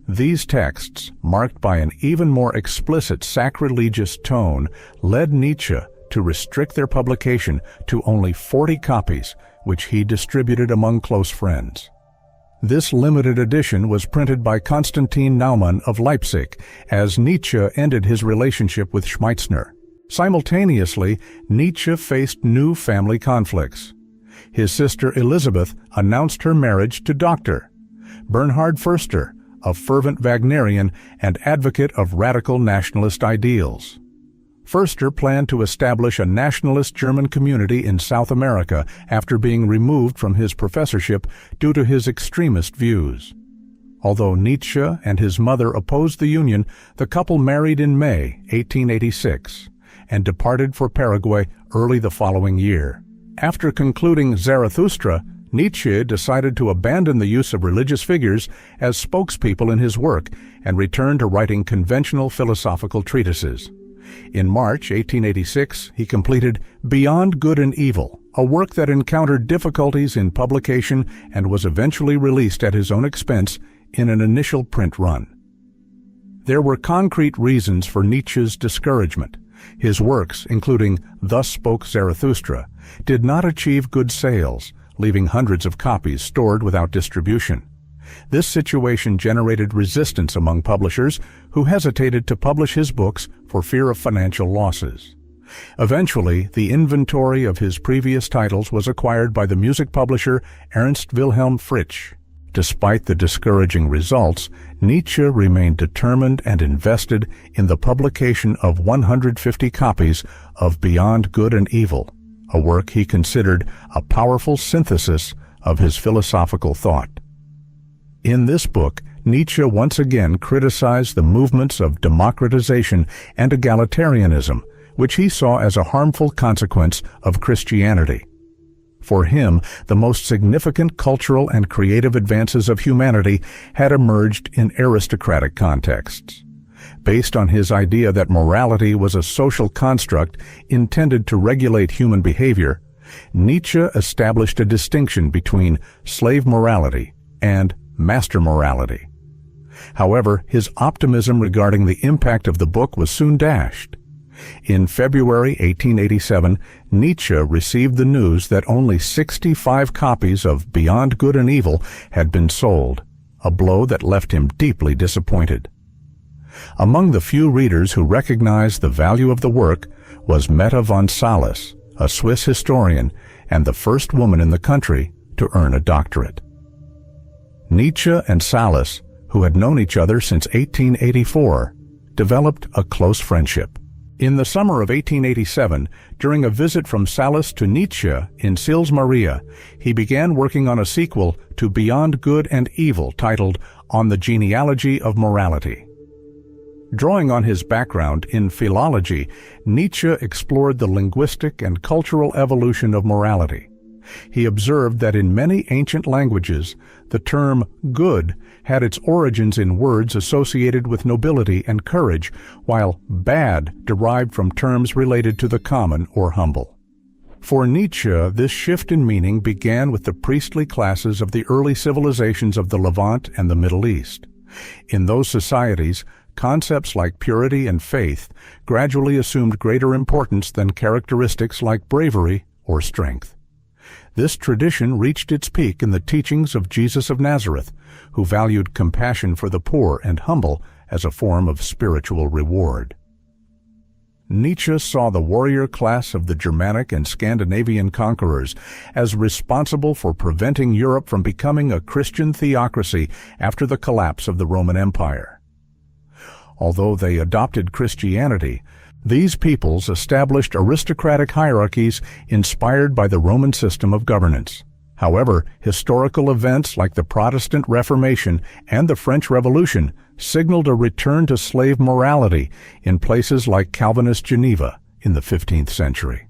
These texts, marked by an even more explicit sacrilegious tone, led Nietzsche to restrict their publication to only 40 copies, which he distributed among close friends. This limited edition was printed by Konstantin Naumann of Leipzig, as Nietzsche ended his relationship with Schmeitzner. Simultaneously, Nietzsche faced new family conflicts. His sister Elizabeth announced her marriage to Dr. Bernhard Förster, a fervent Wagnerian and advocate of radical nationalist ideals. Förster planned to establish a nationalist German community in South America after being removed from his professorship due to his extremist views. Although Nietzsche and his mother opposed the union, the couple married in May 1886 and departed for Paraguay early the following year. After concluding Zarathustra, Nietzsche decided to abandon the use of religious figures as spokespeople in his work and return to writing conventional philosophical treatises. In March 1886, he completed Beyond Good and Evil, a work that encountered difficulties in publication and was eventually released at his own expense in an initial print run. There were concrete reasons for Nietzsche's discouragement. His works, including Thus Spoke Zarathustra, did not achieve good sales, leaving hundreds of copies stored without distribution. This situation generated resistance among publishers who hesitated to publish his books for fear of financial losses. Eventually, the inventory of his previous titles was acquired by the music publisher Ernst Wilhelm Fritsch. Despite the discouraging results, Nietzsche remained determined and invested in the publication of 150 copies of Beyond Good and Evil, a work he considered a powerful synthesis of his philosophical thought. In this book, Nietzsche once again criticized the movements of democratization and egalitarianism, which he saw as a harmful consequence of Christianity. For him, the most significant cultural and creative advances of humanity had emerged in aristocratic contexts. Based on his idea that morality was a social construct intended to regulate human behavior, Nietzsche established a distinction between slave morality and master morality. However, his optimism regarding the impact of the book was soon dashed. In February 1887, Nietzsche received the news that only 65 copies of Beyond Good and Evil had been sold, a blow that left him deeply disappointed. Among the few readers who recognized the value of the work was Meta von Salis, a Swiss historian and the first woman in the country to earn a doctorate. Nietzsche and Salis, who had known each other since 1884, developed a close friendship. In the summer of 1887, during a visit from Salis to Nietzsche in Sils Maria, he began working on a sequel to Beyond Good and Evil titled On the Genealogy of Morality. Drawing on his background in philology, Nietzsche explored the linguistic and cultural evolution of morality. He observed that in many ancient languages, the term good had its origins in words associated with nobility and courage, while bad derived from terms related to the common or humble. For Nietzsche, this shift in meaning began with the priestly classes of the early civilizations of the Levant and the Middle East. In those societies, concepts like purity and faith gradually assumed greater importance than characteristics like bravery or strength. This tradition reached its peak in the teachings of Jesus of Nazareth, who valued compassion for the poor and humble as a form of spiritual reward. Nietzsche saw the warrior class of the Germanic and Scandinavian conquerors as responsible for preventing Europe from becoming a Christian theocracy after the collapse of the Roman Empire. Although they adopted Christianity, these peoples established aristocratic hierarchies inspired by the Roman system of governance. However, historical events like the Protestant Reformation and the French Revolution signaled a return to slave morality in places like Calvinist Geneva in the 15th century.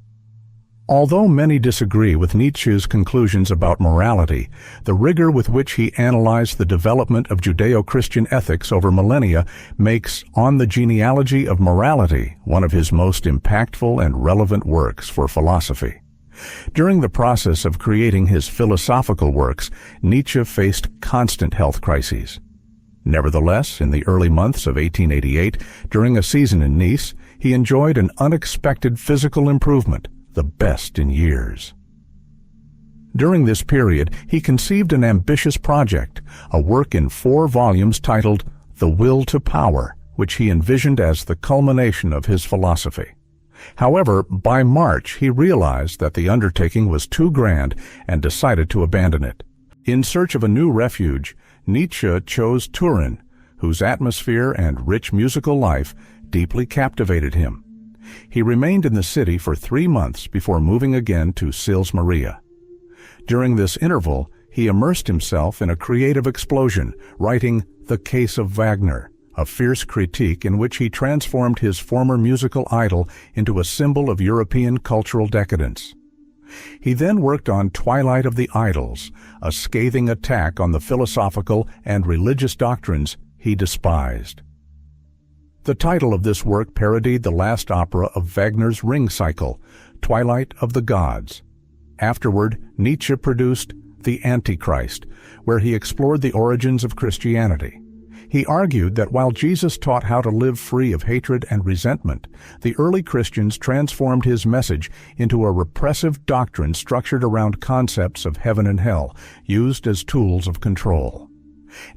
Although many disagree with Nietzsche's conclusions about morality, the rigor with which he analyzed the development of Judeo-Christian ethics over millennia makes On the Genealogy of Morality one of his most impactful and relevant works for philosophy. During the process of creating his philosophical works, Nietzsche faced constant health crises. Nevertheless, in the early months of 1888, during a season in Nice, he enjoyed an unexpected physical improvement, the best in years. During this period, he conceived an ambitious project, a work in 4 volumes titled The Will to Power, which he envisioned as the culmination of his philosophy. However, by March, he realized that the undertaking was too grand and decided to abandon it. In search of a new refuge, Nietzsche chose Turin, whose atmosphere and rich musical life deeply captivated him. He remained in the city for 3 months before moving again to Sils Maria. During this interval, he immersed himself in a creative explosion, writing The Case of Wagner, a fierce critique in which he transformed his former musical idol into a symbol of European cultural decadence. He then worked on Twilight of the Idols, a scathing attack on the philosophical and religious doctrines he despised. The title of this work parodied the last opera of Wagner's Ring Cycle, Twilight of the Gods. Afterward, Nietzsche produced The Antichrist, where he explored the origins of Christianity. He argued that while Jesus taught how to live free of hatred and resentment, the early Christians transformed his message into a repressive doctrine structured around concepts of heaven and hell, used as tools of control.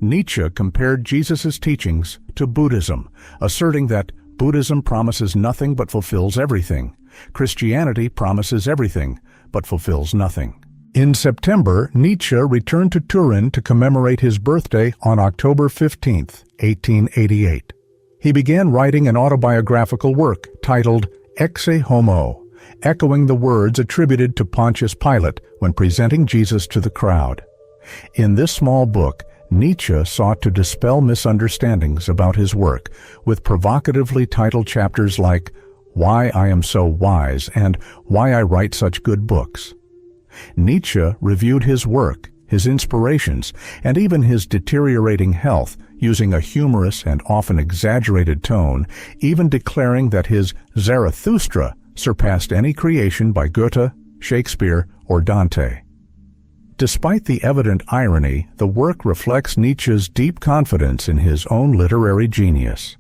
Nietzsche compared Jesus' teachings to Buddhism, asserting that Buddhism promises nothing but fulfills everything. Christianity promises everything but fulfills nothing. In September, Nietzsche returned to Turin to commemorate his birthday on October 15, 1888. He began writing an autobiographical work titled Ecce Homo, echoing the words attributed to Pontius Pilate when presenting Jesus to the crowd. In this small book, Nietzsche sought to dispel misunderstandings about his work with provocatively titled chapters like Why I Am So Wise and Why I Write Such Good Books. Nietzsche reviewed his work, his inspirations, and even his deteriorating health using a humorous and often exaggerated tone, even declaring that his Zarathustra surpassed any creation by Goethe, Shakespeare, or Dante. Despite the evident irony, the work reflects Nietzsche's deep confidence in his own literary genius.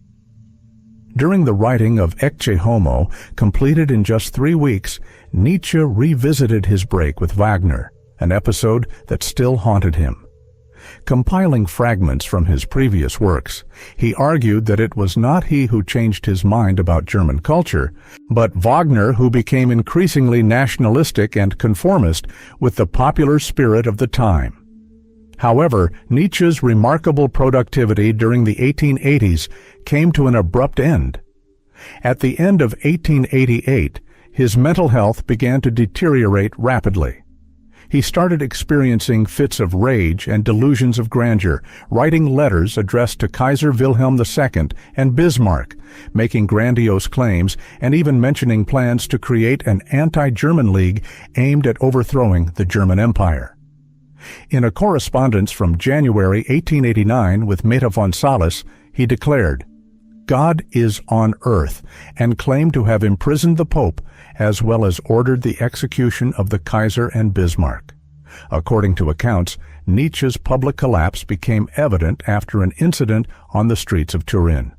During the writing of Ecce Homo, completed in just 3 weeks, Nietzsche revisited his break with Wagner, an episode that still haunted him. Compiling fragments from his previous works, he argued that it was not he who changed his mind about German culture, but Wagner who became increasingly nationalistic and conformist with the popular spirit of the time. However, Nietzsche's remarkable productivity during the 1880s came to an abrupt end. At the end of 1888, his mental health began to deteriorate rapidly. He started experiencing fits of rage and delusions of grandeur, writing letters addressed to Kaiser Wilhelm II and Bismarck, making grandiose claims, and even mentioning plans to create an anti-German league aimed at overthrowing the German Empire. In a correspondence from January 1889 with Meta von Salis, he declared, "God is on earth," and claimed to have imprisoned the Pope, as well as ordered the execution of the Kaiser and Bismarck. According to accounts, Nietzsche's public collapse became evident after an incident on the streets of Turin.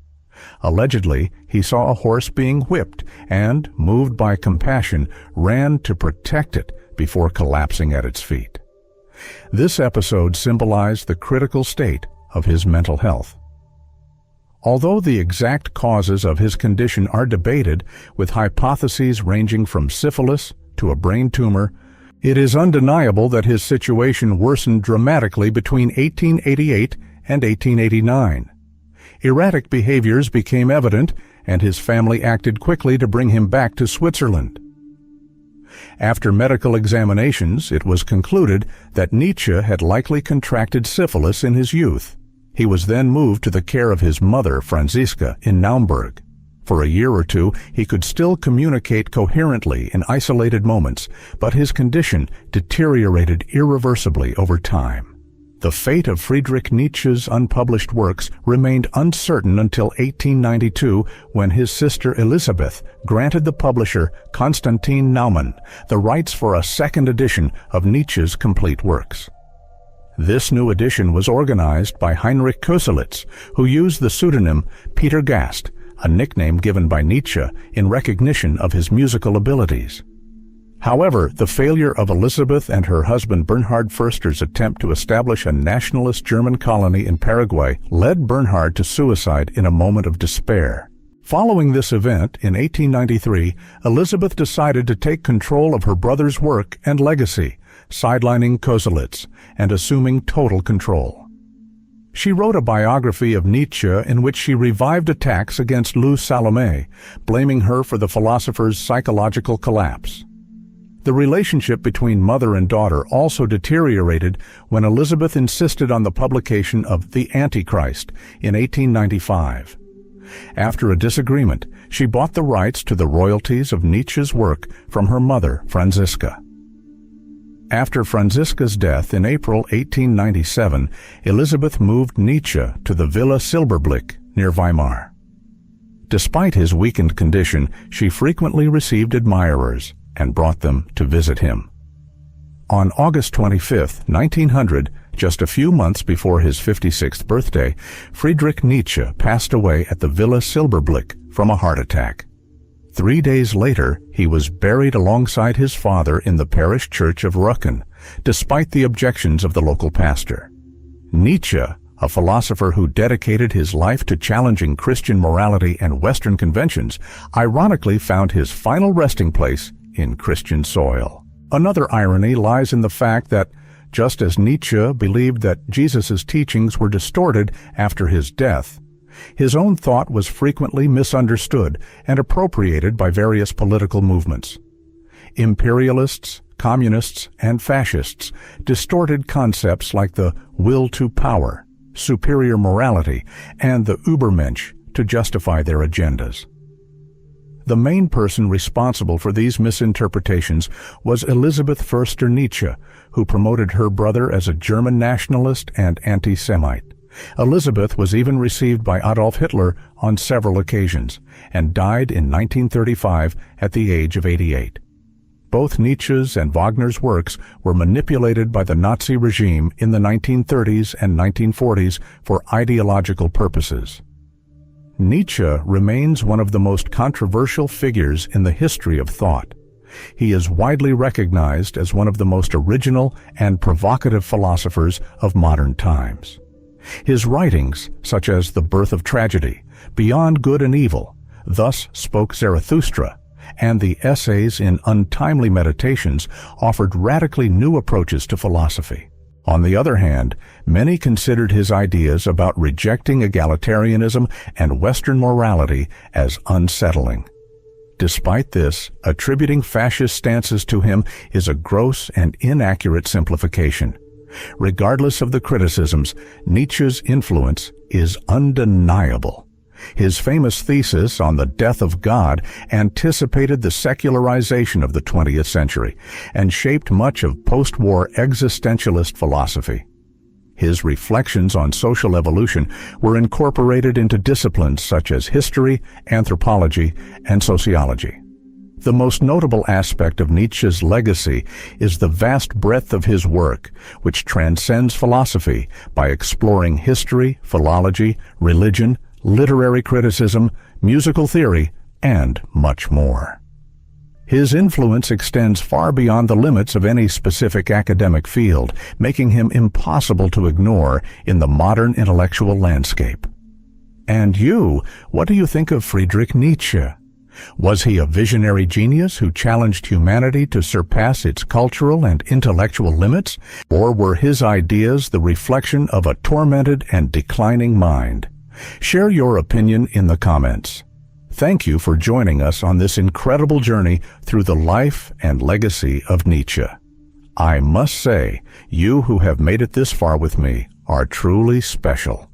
Allegedly, he saw a horse being whipped and, moved by compassion, ran to protect it before collapsing at its feet. This episode symbolized the critical state of his mental health. Although the exact causes of his condition are debated, with hypotheses ranging from syphilis to a brain tumor, it is undeniable that his situation worsened dramatically between 1888 and 1889. Erratic behaviors became evident, and his family acted quickly to bring him back to Switzerland. After medical examinations, it was concluded that Nietzsche had likely contracted syphilis in his youth. He was then moved to the care of his mother, Franziska, in Naumburg. For a year or two, he could still communicate coherently in isolated moments, but his condition deteriorated irreversibly over time. The fate of Friedrich Nietzsche's unpublished works remained uncertain until 1892, when his sister Elisabeth granted the publisher Konstantin Naumann the rights for a second edition of Nietzsche's complete works. This new edition was organized by Heinrich Koselitz, who used the pseudonym Peter Gast, a nickname given by Nietzsche in recognition of his musical abilities. However, the failure of Elisabeth and her husband Bernhard Förster's attempt to establish a nationalist German colony in Paraguay led Bernhard to suicide in a moment of despair. Following this event, in 1893, Elisabeth decided to take control of her brother's work and legacy, sidelining Koselitz and assuming total control. She wrote a biography of Nietzsche in which she revived attacks against Lou Salome, blaming her for the philosopher's psychological collapse. The relationship between mother and daughter also deteriorated when Elisabeth insisted on the publication of The Antichrist in 1895. After a disagreement, she bought the rights to the royalties of Nietzsche's work from her mother, Franziska. After Franziska's death in April 1897, Elisabeth moved Nietzsche to the Villa Silberblick near Weimar. Despite his weakened condition, she frequently received admirers and brought them to visit him. On August 25, 1900, just a few months before his 56th birthday, Friedrich Nietzsche passed away at the Villa Silberblick from a heart attack. 3 days later, he was buried alongside his father in the parish church of Rücken, despite the objections of the local pastor. Nietzsche, a philosopher who dedicated his life to challenging Christian morality and Western conventions, ironically found his final resting place in Christian soil. Another irony lies in the fact that, just as Nietzsche believed that Jesus' teachings were distorted after his death, his own thought was frequently misunderstood and appropriated by various political movements. Imperialists, communists, and fascists distorted concepts like the will to power, superior morality, and the Übermensch to justify their agendas. The main person responsible for these misinterpretations was Elisabeth Förster Nietzsche, who promoted her brother as a German nationalist and anti-Semite. Elisabeth was even received by Adolf Hitler on several occasions and died in 1935 at the age of 88. Both Nietzsche's and Wagner's works were manipulated by the Nazi regime in the 1930s and 1940s for ideological purposes. Nietzsche remains one of the most controversial figures in the history of thought. He is widely recognized as one of the most original and provocative philosophers of modern times. His writings, such as The Birth of Tragedy, Beyond Good and Evil, Thus Spoke Zarathustra, and the essays in Untimely Meditations, offered radically new approaches to philosophy. On the other hand, many considered his ideas about rejecting egalitarianism and Western morality as unsettling. Despite this, attributing fascist stances to him is a gross and inaccurate simplification. Regardless of the criticisms, Nietzsche's influence is undeniable. His famous thesis on the death of God anticipated the secularization of the 20th century and shaped much of post-war existentialist philosophy. His reflections on social evolution were incorporated into disciplines such as history, anthropology, and sociology. The most notable aspect of Nietzsche's legacy is the vast breadth of his work, which transcends philosophy by exploring history, philology, religion, literary criticism, musical theory, and much more. His influence extends far beyond the limits of any specific academic field, making him impossible to ignore in the modern intellectual landscape. And you, what do you think of Friedrich Nietzsche? Was he a visionary genius who challenged humanity to surpass its cultural and intellectual limits, or were his ideas the reflection of a tormented and declining mind? Share your opinion in the comments. Thank you for joining us on this incredible journey through the life and legacy of Nietzsche. I must say, you who have made it this far with me are truly special.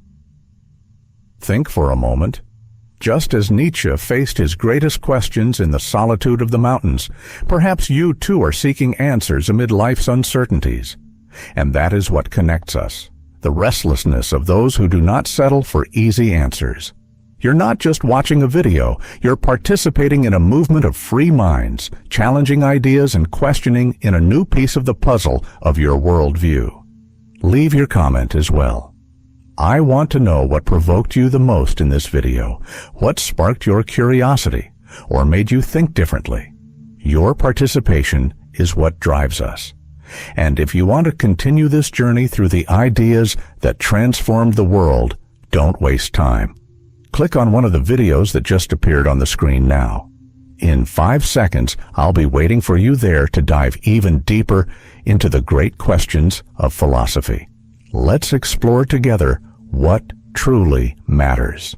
Think for a moment. Just as Nietzsche faced his greatest questions in the solitude of the mountains, perhaps you too are seeking answers amid life's uncertainties. And that is what connects us, the restlessness of those who do not settle for easy answers. You're not just watching a video, you're participating in a movement of free minds, challenging ideas and questioning in a new piece of the puzzle of your worldview. Leave your comment as well. I want to know what provoked you the most in this video, what sparked your curiosity, or made you think differently. Your participation is what drives us. And if you want to continue this journey through the ideas that transformed the world, don't waste time. Click on one of the videos that just appeared on the screen now. In 5 seconds, I'll be waiting for you there to dive even deeper into the great questions of philosophy. Let's explore together what truly matters.